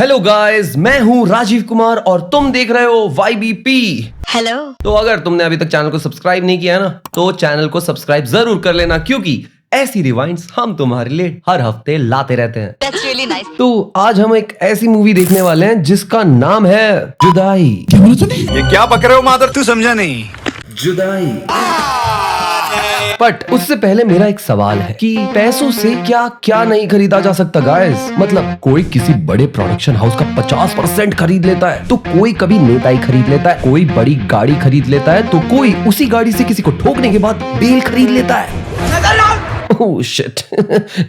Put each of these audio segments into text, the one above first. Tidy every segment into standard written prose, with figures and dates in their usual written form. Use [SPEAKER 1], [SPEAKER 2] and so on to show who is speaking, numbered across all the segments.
[SPEAKER 1] Hello guys, मैं हूँ राजीव कुमार और तुम देख रहे हो YBP।
[SPEAKER 2] हेलो।
[SPEAKER 1] तो अगर तुमने अभी तक चैनल को सब्सक्राइब नहीं किया है ना, तो चैनल को सब्सक्राइब जरूर कर लेना, क्योंकि ऐसी रिवाइंड्स हम तुम्हारे लिए हर हफ्ते लाते रहते हैं।
[SPEAKER 2] That's really nice.
[SPEAKER 1] तो आज हम एक ऐसी मूवी देखने वाले हैं जिसका नाम है जुदाई।
[SPEAKER 3] ये क्या बक रहे हो मादर, तू समझा नहीं।
[SPEAKER 1] जुदाई। बट उससे पहले मेरा एक सवाल है कि पैसों से क्या क्या नहीं खरीदा जा सकता गाइस। मतलब कोई किसी बड़े प्रोडक्शन हाउस का 50% खरीद लेता है, तो कोई कभी नेताई खरीद लेता है, कोई बड़ी गाड़ी खरीद लेता है, तो कोई उसी गाड़ी से किसी को ठोकने के बाद बेल खरीद लेता है। ओह शिट,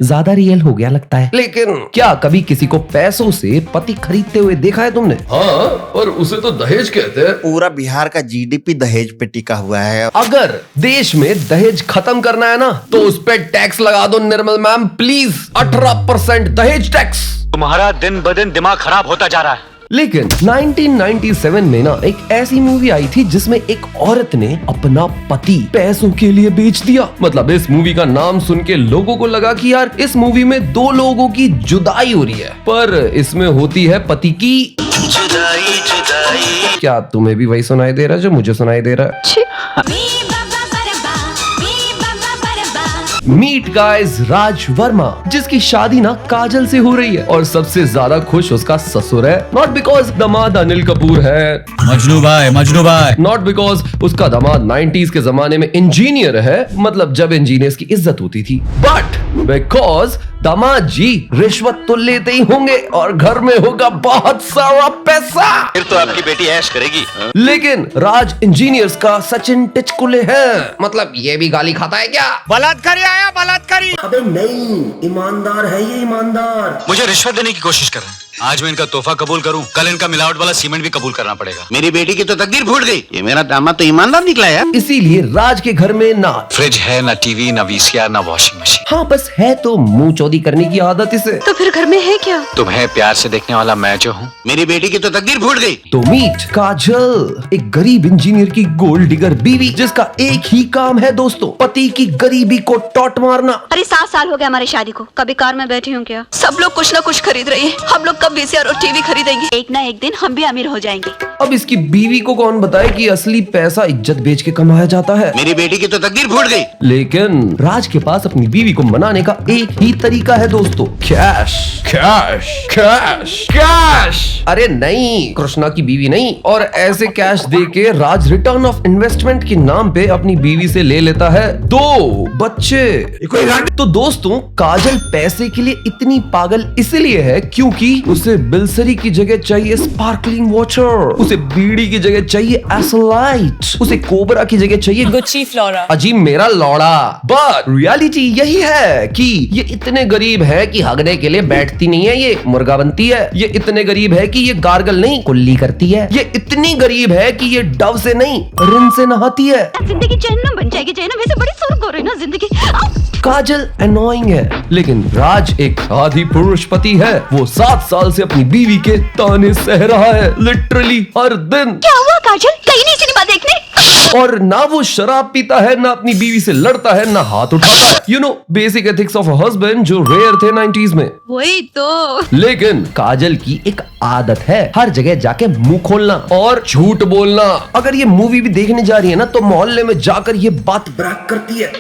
[SPEAKER 1] ज्यादा रियल हो गया लगता है। लेकिन क्या कभी किसी को पैसों से पति खरीदते हुए देखा है तुमने?
[SPEAKER 4] हाँ, पर उसे तो दहेज कहते हैं।
[SPEAKER 3] पूरा बिहार का जीडीपी दहेज पे टिका हुआ है।
[SPEAKER 1] अगर देश में दहेज खत्म करना है ना, तो उस पे टैक्स लगा दो निर्मल मैम प्लीज। 18% दहेज टैक्स।
[SPEAKER 5] तुम्हारा दिन ब दिन दिमाग खराब होता जा रहा है।
[SPEAKER 1] लेकिन 1997 में ना एक ऐसी मूवी आई थी जिसमें एक औरत ने अपना पति पैसों के लिए बेच दिया। मतलब इस मूवी का नाम सुन के लोगों को लगा कि यार इस मूवी में दो लोगों की जुदाई हो रही है, पर इसमें होती है पति की जुदाई। जुदाई। क्या तुम्हें भी वही सुनाई दे रहा है जो मुझे सुनाई दे रहा है? मीट गाइस राज वर्मा, जिसकी शादी ना काजल से हो रही है और सबसे ज्यादा खुश उसका ससुर है। नॉट बिकॉज दामाद अनिल कपूर है,
[SPEAKER 5] मजनू भाई।
[SPEAKER 1] नॉट बिकॉज उसका दामाद 90s के जमाने में इंजीनियर है, मतलब जब इंजीनियर्स की इज्जत होती थी, बट बिकॉज दामाद जी रिश्वत तो लेते ही होंगे और घर में होगा बहुत सारा पैसा।
[SPEAKER 5] फिर तो आपकी बेटी ऐश करेगी।
[SPEAKER 1] लेकिन राज इंजीनियर्स का सचिन टिचकुले है। मतलब ये भी गाली खाता है क्या?
[SPEAKER 3] बलात्कारी आया, बलात्कारी।
[SPEAKER 1] अबे नहीं, ईमानदार है ये, ईमानदार।
[SPEAKER 5] मुझे रिश्वत देने की कोशिश कर रहे हैं। आज मैं इनका तोहफा कबूल करूं, कल इनका मिलावट वाला सीमेंट भी कबूल करना पड़ेगा।
[SPEAKER 3] मेरी बेटी की तो तकदीर फूट गई। ये मेरा दामाद तो ईमानदार निकला यार।
[SPEAKER 1] इसीलिए राज के घर में ना
[SPEAKER 5] फ्रिज है, ना टीवी, ना वीसीआर, ना वॉशिंग मशीन।
[SPEAKER 1] हाँ बस है तो मुंह चौधी करने की आदत इसे।
[SPEAKER 2] तो फिर घर में है क्या?
[SPEAKER 5] तुम्हें प्यार से देखने वाला मैं जो हूँ।
[SPEAKER 3] मेरी बेटी की तो तकदीर फूट गई।
[SPEAKER 1] तो मीट काजल, एक गरीब इंजीनियर की गोल्ड डिगर बीवी, जिसका एक ही काम है दोस्तों, पति की गरीबी को टॉट मारना।
[SPEAKER 2] अरे 7 साल हो गया हमारी शादी को, कभी कार में बैठी हूँ क्या? सब लोग कुछ ना कुछ खरीद रहे हैं, हम लोग कब वीसीआर और टीवी खरीदेंगे? एक ना एक दिन हम भी अमीर हो जाएंगे।
[SPEAKER 1] अब इसकी बीवी को कौन बताए कि असली पैसा इज्जत बेच के कमाया जाता है।
[SPEAKER 3] मेरी बेटी की तो तकदीर फूट गई।
[SPEAKER 1] लेकिन राज के पास अपनी बीवी को मनाने का एक ही तरीका है दोस्तों, कैश कैश कैश कैश। अरे नहीं, कृष्णा की बीवी नहीं। और ऐसे कैश दे के राज रिटर्न ऑफ इन्वेस्टमेंट के नाम पे अपनी बीवी से ले लेता है 2 बच्चे। तो दोस्तों काजल पैसे के लिए इतनी पागल इसलिए है क्योंकि उसे बिल्सरी की जगह चाहिए स्पार्कलिंग वाटर, उसे बीड़ी की जगह चाहिए एसलाइट, उसे कोबरा की जगह चाहिए
[SPEAKER 6] गुच्ची फ्लोरा।
[SPEAKER 1] अजीब मेरा लौड़ा। बट रियलिटी यही है कि ये इतने गरीब है कि हगने के लिए बैठती नहीं है, ये मुर्गा बनती है। ये इतने गरीब है कि ये गार्गल नहीं कुल्ली करती है। ये इतनी गरीब है कि ये डव से नहीं रिन से नहाती है।
[SPEAKER 2] जिंदगी जहन्नम बन जाएगी, जहन्नम वैसे बड़ी स्वर्ग हो रही ना जिंदगी।
[SPEAKER 1] काजल अनोइंग है, लेकिन राज एक आदि पुरुष पति है। वो 7 साल से अपनी बीवी के ताने सह रहा है, लिटरली हर दिन।
[SPEAKER 2] क्या हुआ काजल, कहीं नहीं सिनेमा देखने?
[SPEAKER 1] और ना वो शराब पीता है, ना अपनी बीवी से लड़ता है, ना हाथ उठाता है। You know basic ethics of a husband जो रेयर थे 90s में।
[SPEAKER 2] वही तो।
[SPEAKER 1] लेकिन काजल की एक आदत है हर जगह जाके मुंह खोलना और झूठ बोलना। अगर ये मूवी भी देखने जा रही है ना, तो मोहल्ले में जाकर ये बात ब्रैक करती है।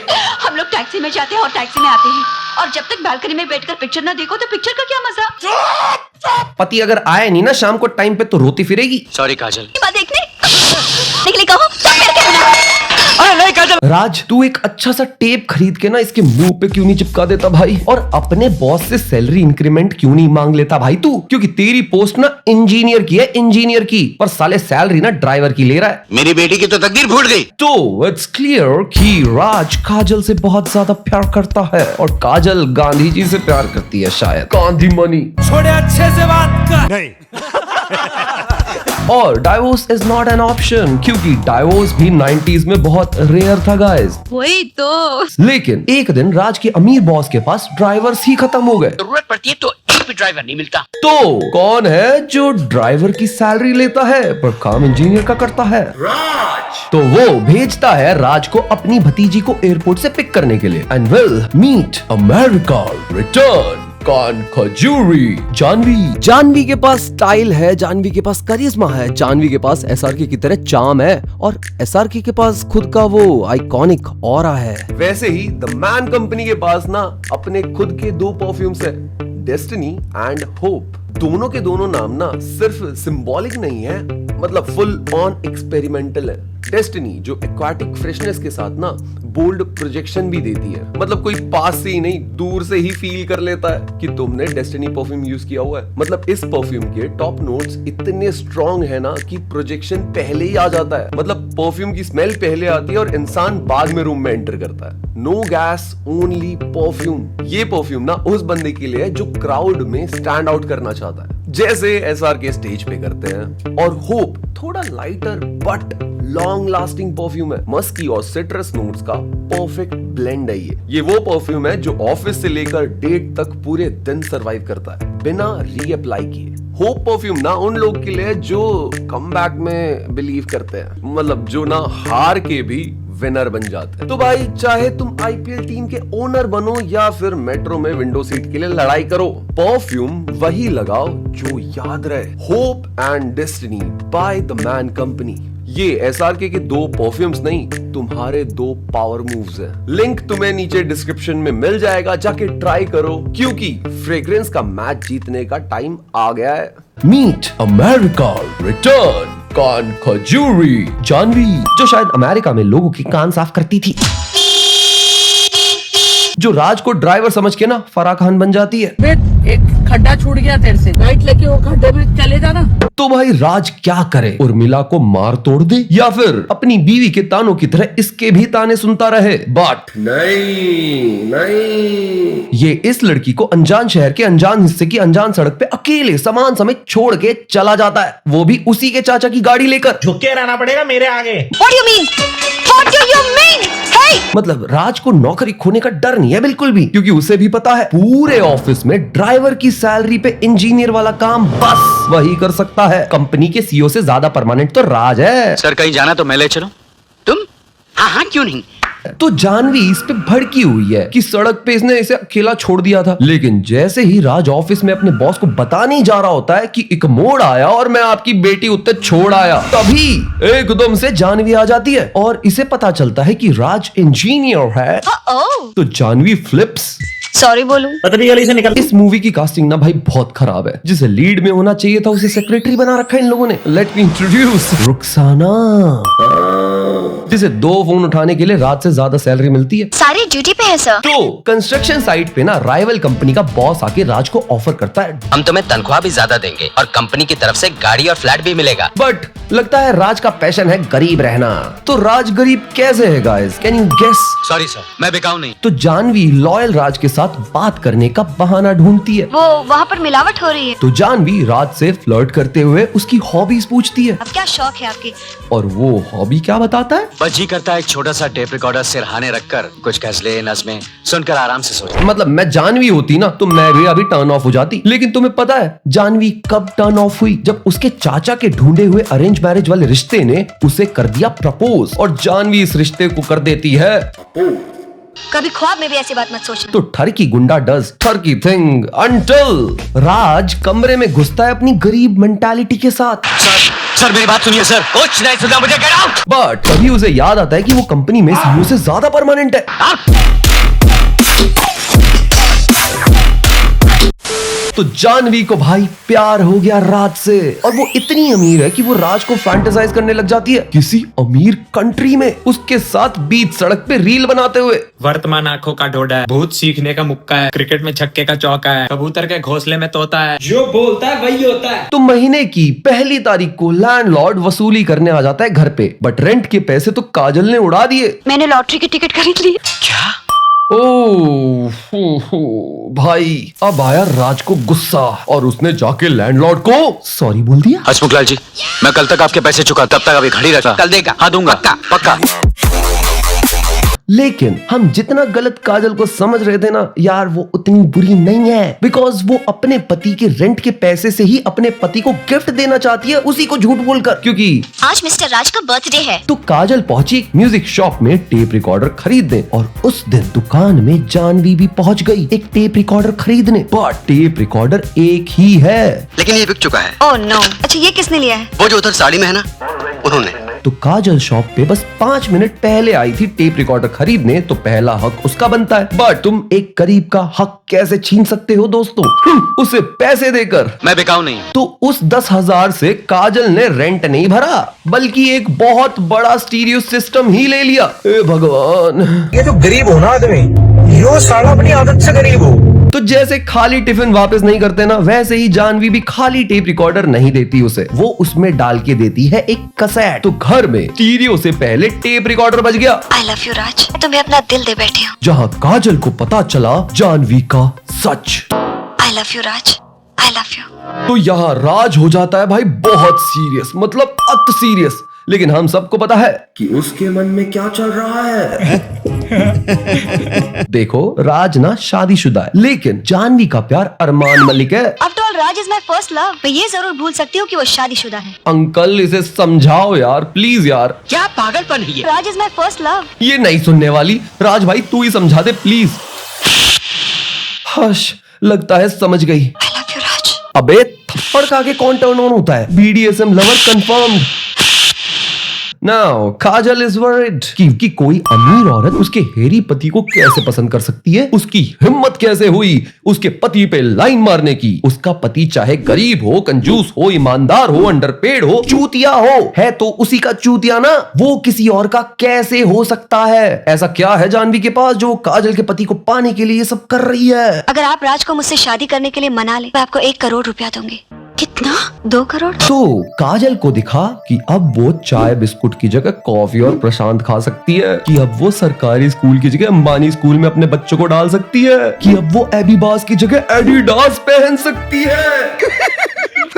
[SPEAKER 2] हम लोग टैक्सी में जाते हैं और टैक्सी में आते हैं, और जब तक बालकनी में बैठकर पिक्चर ना देखो तो पिक्चर का क्या मजा?
[SPEAKER 1] पति अगर आए नहीं ना शाम को टाइम पे, तो रोती फिरेगी।
[SPEAKER 5] सॉरी काजल।
[SPEAKER 2] देखने निकली कहो तो मेरे क्या बना?
[SPEAKER 5] अरे नहीं काजल।
[SPEAKER 1] राज तू एक अच्छा सा टेप खरीद के ना इसके मुंह पे क्यों नहीं चिपका देता भाई? और अपने बॉस से सैलरी इंक्रीमेंट क्यों नहीं मांग लेता भाई तू? क्योंकि तेरी पोस्ट ना इंजीनियर की है, इंजीनियर की, पर साले सैलरी ना ड्राइवर की ले रहा है।
[SPEAKER 3] मेरी बेटी की तो तकदीर फूट गई।
[SPEAKER 1] तो इट्स क्लियर कि राज काजल से बहुत ज्यादा प्यार करता है और काजल गांधी जी से प्यार करती है शायद। गांधी मनी
[SPEAKER 3] थोड़े अच्छे से बात कर। नहीं।
[SPEAKER 1] और divorce is not an option, क्योंकि डाइवोर्स भी 90s में बहुत रेयर था गाइस।
[SPEAKER 2] वही तो।
[SPEAKER 1] लेकिन एक दिन राज के अमीर बॉस के पास ड्राइवर्स ही खत्म हो गए।
[SPEAKER 5] जरूरत पड़ती है तो एक भी ड्राइवर नहीं मिलता।
[SPEAKER 1] तो कौन है जो ड्राइवर की सैलरी लेता है पर काम इंजीनियर का करता है? राज। तो वो भेजता है राज को अपनी भतीजी को एयरपोर्ट से पिक करने के लिए। And will meet America return
[SPEAKER 4] कान खजूरी।
[SPEAKER 1] जानवी के पास स्टाइल है, जानवी के पास करिश्मा है, जानवी के पास एसआरके की तरह चार्म है और एसआरके के पास खुद का वो आइकॉनिक ऑरा है। वैसे ही द मैन कंपनी के पास ना अपने खुद के 2 परफ्यूम्स है, डेस्टिनी एंड होप। दोनों के दोनों नाम ना सिर्फ सिंबॉलिक नहीं है, मतलब फुल ऑन एक्सपेरिमेंटल है। डेस्टिनी जो एक्वाटिक फ्रेशनेस के साथ ना बोल्ड प्रोजेक्शन भी देती है, मतलब कोई पास से ही नहीं दूर से ही फील कर लेता है कि तुमने डेस्टिनी परफ्यूम यूज किया हुआ है। मतलब इस परफ्यूम के टॉप नोट्स इतने स्ट्रॉन्ग है ना कि प्रोजेक्शन पहले ही आ जाता है, मतलब परफ्यूम की स्मेल पहले आती है और इंसान बाद में रूम में एंटर करता है। No gas only perfume. ये परफ्यूम ना उस बंदे के लिए है जो क्राउड में स्टैंड आउट करना चाहता है, जैसे एसआरके स्टेज पे करते हैं। और होप थोड़ा lighter but long lasting perfume है, मस्की और सिट्रस नोट्स का परफेक्ट ब्लेंड है। ये वो परफ्यूम है जो ऑफिस से लेकर डेट तक पूरे दिन सरवाइव करता है बिना रीअप्लाई किए। होप परफ्यूम ना उन लोग के लिए जो कमबैक में बिलीव करते हैं, मतलब जो ना हार के भी विनर बन जाते हैं। तो भाई चाहे तुम आईपीएल टीम के ओनर बनो या फिर मेट्रो में विंडो सीट के लिए लड़ाई करो, परफ्यूम वही लगाओ जो याद रहे। Hope and destiny by the man company. ये एसआरके के 2 परफ्यूम्स नहीं, तुम्हारे 2 पावर मूव्स हैं। लिंक तुम्हें नीचे डिस्क्रिप्शन में मिल जाएगा, जाके ट्राई करो, क्योंकि फ्रेग्रेंस का मैच जीतने का टाइम आ गया है।
[SPEAKER 4] मीट अमेरिका रिटर्न कान खजूरी।
[SPEAKER 1] जानवी जो शायद अमेरिका में लोगों के कान साफ करती थी, जो राज को ड्राइवर समझ के ना फराह खान बन जाती है।
[SPEAKER 6] एक खड्डा छूट गया तेरे से, राइट लेके वो खड्डे में चले जाना।
[SPEAKER 1] तो भाई राज क्या करे, उर्मिला को मार तोड़ दे या फिर अपनी बीवी के तानों की तरह इसके भी ताने सुनता रहे? बट नहीं, ये इस लड़की को अनजान शहर के अनजान हिस्से की अनजान सड़क पे अकेले सामान समेत छोड़ के चला जाता है, वो भी उसी के चाचा की गाड़ी लेकर।
[SPEAKER 7] झुक के रहना पड़ेगा मेरे आगे।
[SPEAKER 2] What do you mean? What do you mean? Hey!
[SPEAKER 1] मतलब राज को नौकरी खोने का डर नहीं है बिल्कुल भी, क्योंकि उसे भी पता है पूरे ऑफिस में ड्राइवर की सैलरी पे इंजीनियर वाला काम बस वही कर सकता है। कंपनी के सीईओ से ज्यादा परमानेंट तो राज है।
[SPEAKER 5] सर कहीं जाना तो मैं ले चलूं?
[SPEAKER 3] तुम? हाँ क्यों नहीं।
[SPEAKER 1] तो जानवी इस पे भड़की हुई है कि सड़क पे इसने इसे अकेला छोड़ दिया था, लेकिन जैसे ही राज ऑफिस में अपने बॉस को बताने जा रहा होता है कि एक मोड़ आया और मैं आपकी बेटी उत्ते छोड़ आया, तभी एकदम से जानवी आ जाती है और इसे पता चलता है कि राज इंजीनियर है। तो जानवी फ्लिप्स।
[SPEAKER 2] सॉरी बोलूं?
[SPEAKER 7] पतली गली से निकल।
[SPEAKER 1] इस मूवी की कास्टिंग ना भाई बहुत खराब है। जिसे लीड में होना चाहिए था उसे सेक्रेटरी बना रखा है इन लोगों ने। लेट मी इंट्रोड्यूस रुखसाना, जिसे 2 फोन उठाने के लिए रात से ज्यादा सैलरी मिलती है।
[SPEAKER 2] सारी ड्यूटी पे है सर।
[SPEAKER 1] तो कंस्ट्रक्शन साइट पे ना राइवल कंपनी का बॉस आके राज को ऑफर करता है,
[SPEAKER 8] हम तुम्हें तनख्वाह भी ज्यादा देंगे और कंपनी की तरफ से गाड़ी और फ्लैट भी मिलेगा।
[SPEAKER 1] बट लगता है राज का पैशन है गरीब रहना। तो राज गरीब कैसे है guys, can you guess?
[SPEAKER 5] Sorry sir, मैं बिकाऊ नहीं।
[SPEAKER 1] तो जानवी लॉयल राज के साथ बात करने का बहाना ढूंढती है।
[SPEAKER 2] वो वहाँ पर मिलावट हो रही है।
[SPEAKER 1] तो जानवी राज से फ्लर्ट करते हुए उसकी हॉबीज पूछती है।
[SPEAKER 2] अब क्या शौक है आपकी?
[SPEAKER 1] और वो हॉबी क्या बताता है?
[SPEAKER 5] बस जी करता है एक छोटा सा टेप रिकॉर्डर सिरहाने रखकर कुछ गजलें नज़में सुनकर आराम से सो।
[SPEAKER 1] मतलब मैं जानवी होती ना तो मैं भी अभी टर्न ऑफ हो जाती। लेकिन तुम्हें पता है जानवी कब टर्न ऑफ हुई? जब उसके चाचा के ढूंढे हुए अरेंज मैरिज वाले रिश्ते ने उसे कर दिया प्रपोज और जानवी इस रिश्ते को कर देती है।
[SPEAKER 2] कभी ख्वाब में भी ऐसी बात मत सोचना।
[SPEAKER 1] तो ठरकी गुंडा डज ठरकी थिंग अंटिल राज कमरे में घुसता है अपनी गरीब मेंटालिटी के साथ।
[SPEAKER 5] सर मेरी बात सुनिए सर। कुछ नहीं सुना मुझे, गेट आउट।
[SPEAKER 1] बट तभी उसे याद आता है कि वो कंपनी में सीईओ से ज्यादा परमानेंट है। तो जानवी को भाई प्यार हो गया राज से और वो इतनी अमीर है कि वो राज को फैंटेसाइज करने लग जाती है किसी अमीर कंट्री में उसके साथ बीच सड़क पे रील बनाते हुए।
[SPEAKER 7] वर्तमान आंखों का ढोडा है, भूत सीखने का मुक्का है, क्रिकेट में छक्के का चौका है, कबूतर के घोंसले में तोता है, जो बोलता है वही होता है।
[SPEAKER 1] तो महीने की पहली तारीख को लैंडलॉर्ड वसूली करने आ जाता है घर पे, बट रेंट के पैसे तो काजल ने उड़ा दिए।
[SPEAKER 2] मैंने लॉटरी की टिकट खरीद ली।
[SPEAKER 5] क्या?
[SPEAKER 1] ओह भाई अब आया राज को गुस्सा और उसने जाके लैंडलॉर्ड को सॉरी बोल दिया।
[SPEAKER 5] हसमुख लाल जी, मैं कल तक आपके पैसे चुका, तब तक अभी घड़ी रखा।
[SPEAKER 8] कल देगा।
[SPEAKER 5] हाँ दूंगा, पक्का।
[SPEAKER 1] लेकिन हम जितना गलत काजल को समझ रहे थे ना यार, वो उतनी बुरी नहीं है। बिकॉज वो अपने पति के रेंट के पैसे से ही अपने पति को गिफ्ट देना चाहती है, उसी को झूठ बोलकर। क्योंकि
[SPEAKER 2] आज मिस्टर राज का बर्थडे है।
[SPEAKER 1] तो काजल पहुंची एक म्यूजिक शॉप में टेप रिकॉर्डर खरीदने, और उस दिन दुकान में जानवी भी पहुंच गई एक टेप रिकॉर्डर खरीदने। पर टेप रिकॉर्डर एक ही है।
[SPEAKER 3] लेकिन ये बिक चुका है।
[SPEAKER 2] Oh no. अच्छा ये किसने लिया है?
[SPEAKER 3] वो जो उधर साड़ी में है ना, उन्होंने।
[SPEAKER 1] तो काजल शॉप पे बस 5 मिनट पहले आई थी टेप रिकॉर्डर खरीदने, तो पहला हक उसका बनता है। बट तुम एक गरीब का हक कैसे छीन सकते हो दोस्तों? उसे पैसे देकर।
[SPEAKER 5] मैं बिकाऊ नहीं हूँ।
[SPEAKER 1] तो उस 10,000 से काजल ने रेंट नहीं भरा, बल्कि एक बहुत बड़ा स्टीरियो सिस्टम ही ले लिया। ए भगवान,
[SPEAKER 9] ये जो गरीब हो ना आदमी, यो साला अपनी आदत से गरीब हो।
[SPEAKER 1] तो जैसे खाली टिफिन वापस नहीं करते ना, वैसे ही जानवी भी खाली टेप रिकॉर्डर नहीं देती उसे। वो उसमें डाल के देती है एक कैसेट। तो घर में स्टीरियो से पहले टेप रिकॉर्डर बज गया।
[SPEAKER 2] आई लव यू राज, मैं तुम्हें अपना दिल दे बैठी हूँ।
[SPEAKER 1] जहाँ काजल को पता चला जानवी का सच।
[SPEAKER 2] I love you Raj, I love you.
[SPEAKER 1] तो यहाँ राज हो जाता है भाई बहुत सीरियस, मतलब अति सीरियस। लेकिन हम सबको पता है कि उसके मन में क्या चल रहा है। देखो, राज ना शादीशुदा है, लेकिन जानवी का प्यार अरमान मलिक है।
[SPEAKER 2] After all Raj is my first love. मैं ये जरूर भूल सकती हूँ कि वो शादीशुदा है।
[SPEAKER 1] अंकल इसे समझाओ यार, प्लीज यार।
[SPEAKER 6] क्या पागलपन है ये?
[SPEAKER 2] राज इज माय फर्स्ट लव।
[SPEAKER 1] ये नहीं सुनने वाली। राज भाई तू ही समझा दे प्लीज। हश, लगता है समझ गई।
[SPEAKER 2] आई लव यू राज।
[SPEAKER 1] अबे थप्पड़ का आगे कौन टर्न ऑन होता है? BDSM lover confirmed. Now, Kajal is worried कि कोई अमीर औरत उसके हेरी पति को कैसे पसंद कर सकती है। उसकी हिम्मत कैसे हुई उसके पति पे लाइन मारने की। उसका पति चाहे गरीब हो, कंजूस हो, ईमानदार हो, अंडरपेड हो, चूतिया हो, है तो उसी का चूतिया ना। वो किसी और का कैसे हो सकता है? ऐसा क्या है जानवी के पास जो काजल के पति को पाने के लिए ये सब कर रही है?
[SPEAKER 2] अगर आप राज को मुझसे शादी करने के लिए मना ले, मैं आपको 1 करोड़ रुपया दूंगी। कितना? 2 करोड़?
[SPEAKER 1] तो काजल को दिखा कि अब वो चाय बिस्कुट की जगह कॉफी और प्रशांत खा सकती है, कि अब वो सरकारी स्कूल की जगह अंबानी स्कूल में अपने बच्चों को डाल सकती है, कि अब वो एबीबास की जगह एडिडास पहन सकती है।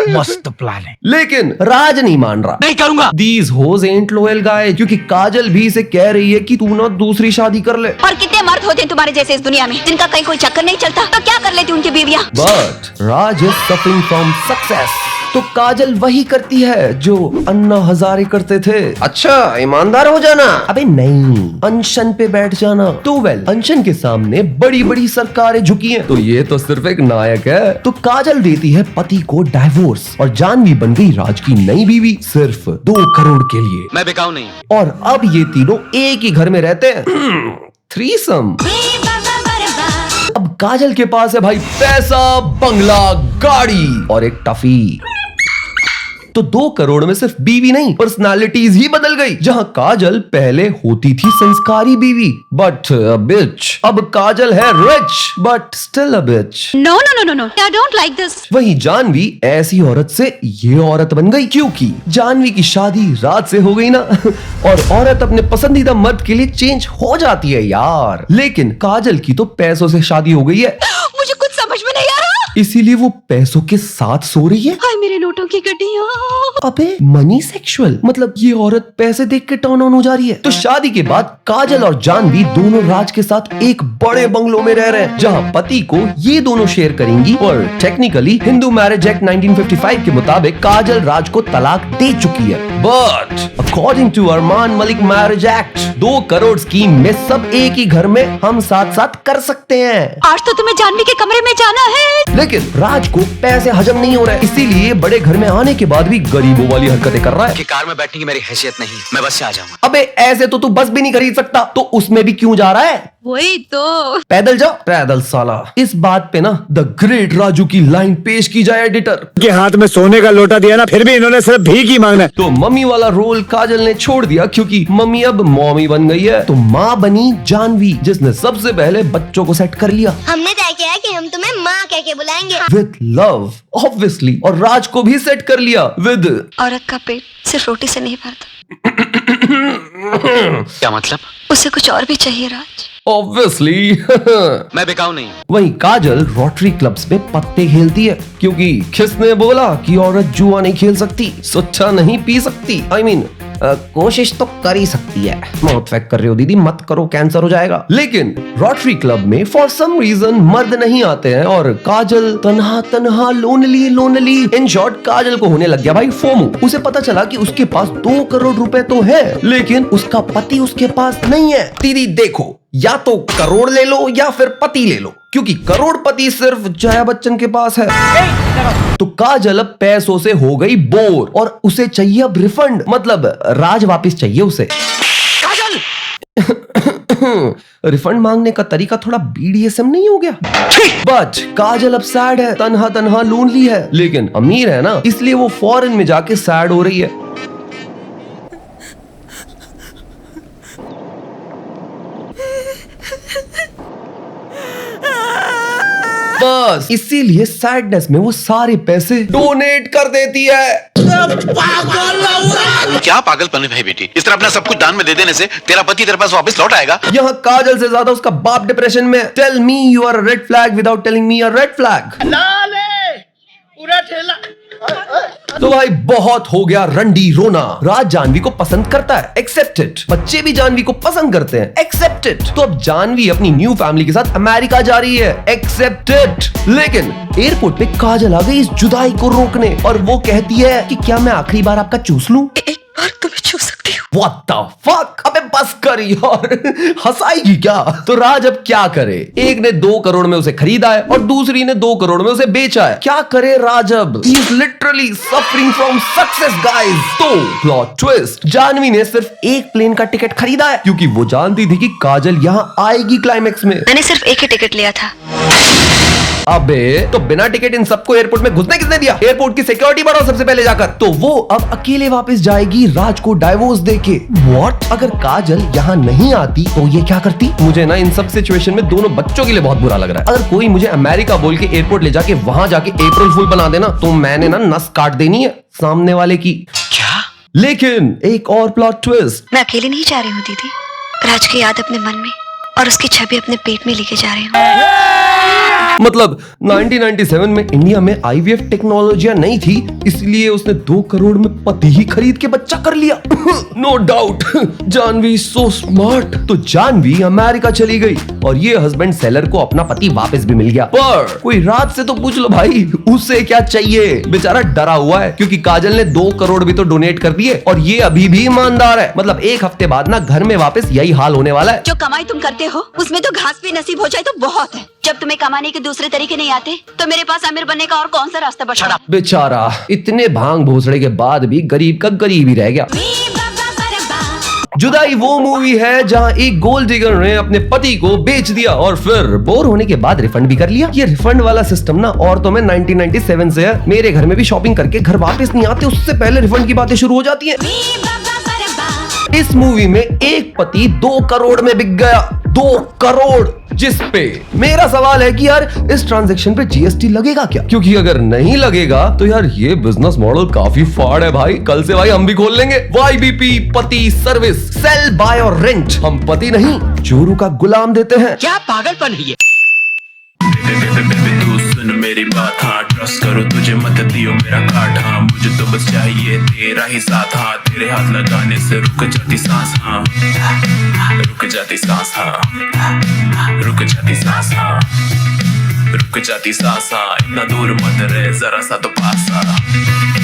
[SPEAKER 9] मस्त प्लान है।
[SPEAKER 1] लेकिन राज नहीं मान रहा।
[SPEAKER 6] नहीं करूंगा।
[SPEAKER 1] These hoes ain't loyal guy, क्योंकि काजल भी इसे कह रही है कि तू ना दूसरी शादी कर ले।
[SPEAKER 2] और कितने मर्द होते हैं तुम्हारे जैसे इस दुनिया में, जिनका कहीं कोई चक्कर नहीं चलता, तो क्या कर लेती उनकी बीवियां?
[SPEAKER 1] But Raj is suffering from success. तो काजल वही करती है जो अन्ना हजारे करते थे। अच्छा, ईमानदार हो जाना। अबे नहीं, अनशन पे बैठ जाना। तो अनशन के सामने बड़ी बड़ी सरकारें झुकी हैं, तो ये तो सिर्फ एक नायक है। तो काजल देती है पति को डाइवोर्स, और जानवी बन गई राज की नई बीवी, सिर्फ 2 करोड़ के लिए।
[SPEAKER 5] मैं बिकाऊ नहीं हूँ।
[SPEAKER 1] और अब ये तीनों एक ही घर में रहते हैं। थ्रीसम। अब काजल के पास है भाई पैसा, बंगला, गाड़ी और एक टफी। तो 2 करोड़ में सिर्फ बीवी नहीं, पर्सनालिटीज ही बदल गई। जहां काजल पहले होती थी संस्कारी बीवी, बट बिच। अब काजल है rich, but still a bitch.
[SPEAKER 2] No no no no no, I don't like this.
[SPEAKER 1] वहीं जानवी ऐसी औरत से ये औरत बन गई, क्योंकि जानवी की शादी राज से हो गई ना। और औरत अपने पसंदीदा मर्द के लिए चेंज हो जाती है यार। लेकिन काजल की तो पैसों से शादी हो गई है,
[SPEAKER 2] मुझे कुछ समझ में नहीं आ रहा।
[SPEAKER 1] इसीलिए वो पैसों के साथ सो रही है।
[SPEAKER 2] हाय मेरे नोटों की गड्डियां।
[SPEAKER 1] अबे मनी सेक्सुअल, मतलब ये औरत पैसे देख के टर्न ऑन हो जा रही है। तो शादी के बाद काजल और जानवी दोनों राज के साथ एक बड़े बंगलो में रह रहे हैं, जहां पति को ये दोनों शेयर करेंगी। और टेक्निकली हिंदू मैरिज एक्ट 1955 के मुताबिक काजल राज को तलाक दे चुकी है। But according to Armaan Malik marriage act, 2 crore scheme में सब एक ही घर में हम साथ साथ कर सकते हैं।
[SPEAKER 2] आज तो तुम्हें जानवी के कमरे में जाना है।
[SPEAKER 1] लेकिन राज को पैसे हजम नहीं हो रहे, इसीलिए बड़े घर में आने के बाद भी गरीबों वाली हरकतें कर रहा है।
[SPEAKER 5] कि कार में बैठने की मेरी हैसियत नहीं, मैं बस से आ जाऊंगा।
[SPEAKER 1] अबे ऐसे तो तू बस भी नहीं खरीद सकता, तो उसमें भी क्यों जा रहा है?
[SPEAKER 2] वही तो,
[SPEAKER 1] पैदल जाओ। पैदल साला। इस बात पे ना द ग्रेट राजू की लाइन पेश की जाए एडिटर
[SPEAKER 9] के हाथ में सोने का लोटा दिया ना, फिर भी इन्होंने सिर्फ भीख ही मांगना है।
[SPEAKER 1] तो मम्मी वाला रोल काजल ने छोड़ दिया, क्योंकि मम्मी अब मॉमी बन गई है। तो माँ बनी जानवी, जिसने सबसे पहले बच्चों को सेट कर लिया।
[SPEAKER 10] हमने तय किया है कि हम तुम्हें माँ कह के बुलाएंगे।
[SPEAKER 1] With love obviously. और राज को भी सेट कर लिया विद।
[SPEAKER 2] औरत का पेट सिर्फ रोटी से नहीं भरता।
[SPEAKER 5] क्या मतलब?
[SPEAKER 2] उसे कुछ और भी चाहिए राज।
[SPEAKER 1] ऑब्वियसली।
[SPEAKER 5] मैं बिकाऊ नहीं हूँ।
[SPEAKER 1] वहीं काजल रोटरी क्लब्स में पत्ते खेलती है, क्योंकि किसने बोला कि औरत जुआ नहीं खेल सकती, सुच्चा नहीं पी सकती। I mean, कोशिश तो कर ही सकती है। माउथ फेक कर रही हो दीदी, मत करो, कैंसर हो जाएगा। लेकिन रोटरी क्लब में फॉर सम रीजन मर्द नहीं आते हैं और काजल तन्हा तन्हा लोनली लोनली। इन शॉर्ट काजल को होने लग गया भाई फोमो। उसे पता चला कि उसके पास 2 करोड़ रुपए तो है, लेकिन उसका पति उसके पास नहीं है। दीदी देखो, या तो करोड़ ले लो या फिर पति ले लो, क्योंकि करोड़पति सिर्फ जया बच्चन के पास है। तो काजल अब पैसों से हो गई बोर और उसे चाहिए अब रिफंड, मतलब राज वापस चाहिए उसे। काजल रिफंड मांगने का तरीका थोड़ा BDSM नहीं हो गया? बट काजल अब सैड है, तन्हा तन्हा लोनली है, लेकिन अमीर है ना, इसलिए वो फॉरेन में जाके सैड हो रही है। बस इसीलिए सैडनेस में वो सारे पैसे डोनेट कर देती है।
[SPEAKER 3] क्या पागलपन है भाई बेटी, इस तरह अपना सब कुछ दान में दे देने से तेरा पति तेरे पास वापस लौट आएगा।
[SPEAKER 1] यहाँ काजल से ज्यादा उसका बाप डिप्रेशन में। Tell me you are a red flag without telling me a red flag.
[SPEAKER 9] पूरा ठेला।
[SPEAKER 1] तो भाई बहुत हो गया रंडी रोना। राज जानवी को पसंद करता है, एक्सेप्टेड। बच्चे भी जानवी को पसंद करते हैं, एक्सेप्टेड। तो अब जानवी अपनी न्यू फैमिली के साथ अमेरिका जा रही है, एक्सेप्टेड। लेकिन एयरपोर्ट पे काजल आ गई इस जुदाई को रोकने और वो कहती है कि क्या मैं आखिरी बार आपका चूस लूं?
[SPEAKER 2] एक बार तुम्हें छू सकती हूँ।
[SPEAKER 1] What the fuck? अबे बस कर यार, हंसाएगी क्या? तो राज अब क्या करे? एक ने 2 करोड़ में उसे खरीदा है और दूसरी ने 2 करोड़ में उसे बेचा है। क्या करे राज अब? He is literally suffering from success guys। तो प्लॉट ट्विस्ट, जानवी ने सिर्फ एक प्लेन का टिकट खरीदा है क्योंकि वो जानती थी कि काजल यहाँ आएगी क्लाइमेक्स में।
[SPEAKER 2] मैंने सिर्फ एक ही टिकट लिया था।
[SPEAKER 1] अबे तो बिना टिकट इन सबको एयरपोर्ट में घुसने किसने दिया? एयरपोर्ट की सिक्योरिटी बढ़ाओ सबसे पहले जाकर। तो वो अब अकेले वापस जाएगी राज को डाइवोर्स देके। व्हाट? अगर काजल यहाँ नहीं आती तो ये क्या करती? मुझे ना इन सब सिचुएशन में दोनों बच्चों के लिए बहुत बुरा लग रहा है। अगर कोई मुझे अमेरिका बोल के एयरपोर्ट ले जाके वहां जाके अप्रैल फूल बना देना तो मैंने ना नस काट देनी है सामने वाले की।
[SPEAKER 5] क्या?
[SPEAKER 1] लेकिन एक और प्लॉट ट्विस्ट।
[SPEAKER 2] मैं अकेली नहीं जा रही हूँ दीदी, राज की याद अपने मन में और उसकी छवि अपने पेट में लेके जा रही हूँ।
[SPEAKER 1] मतलब 1997 में इंडिया में IVF टेक्नोलॉजियां नहीं थी, इसलिए उसने 2 करोड़ में पति ही खरीद के बच्चा कर लिया। No doubt Janvi so smart. तो जानवी अमेरिका चली गई और ये हस्बैंड सेलर को अपना पति वापस भी मिल गया। पर कोई राज से तो पूछ लो भाई, उसे क्या चाहिए? बेचारा डरा हुआ है क्योंकि काजल ने 2 करोड़ भी तो डोनेट कर दिए और ये अभी भी ईमानदार है। मतलब 1 हफ्ते बाद ना घर में वापस यही हाल होने वाला है।
[SPEAKER 2] जो कमाई तुम करते हो उसमें तो घास भी नसीब हो जाए तो बहुत है। जब तुम्हें कमाने के दूसरे तरीके नहीं आते तो मेरे पास अमीर बनने का और कौन सा रास्ता बचा?
[SPEAKER 1] बेचारा इतने भांग भोसड़े के बाद भी गरीब का गरीब ही रह गया। जुदाई वो मूवी है जहां एक गोल्ड डिगर ने अपने पति को बेच दिया और फिर बोर होने के बाद रिफंड भी कर लिया। ये रिफंड वाला सिस्टम ना औरतों में 1997 से है। मेरे घर में भी शॉपिंग करके घर वापस नहीं आते उससे पहले रिफंड की बातें शुरू हो जाती हैं। इस मूवी में एक पति 2 करोड़ में बिक गया। 2 करोड़, जिस पे मेरा सवाल है कि यार इस ट्रांजैक्शन पे GST लगेगा क्या? क्योंकि अगर नहीं लगेगा तो यार ये बिजनेस मॉडल काफी फाड़ है भाई। कल से भाई हम भी खोल लेंगे YBP पति सर्विस, सेल बाय और रेंट। हम पति नहीं चोरों का गुलाम देते हैं।
[SPEAKER 6] क्या पागलपन है ये?
[SPEAKER 11] मेरी बात, हाँ ट्रस्ट करो तुझे मत दियो मेरा काट, हाँ मुझे तो बस चाहिए तेरा ही साथ, हाँ तेरे हाथ लगाने से रुक जाती सांस, हाँ रुक जाती सांस, हाँ रुक जाती सांस, हाँ रुक जाती सांस, हाँ इतना दूर मत रहे जरा सा तो पास आ।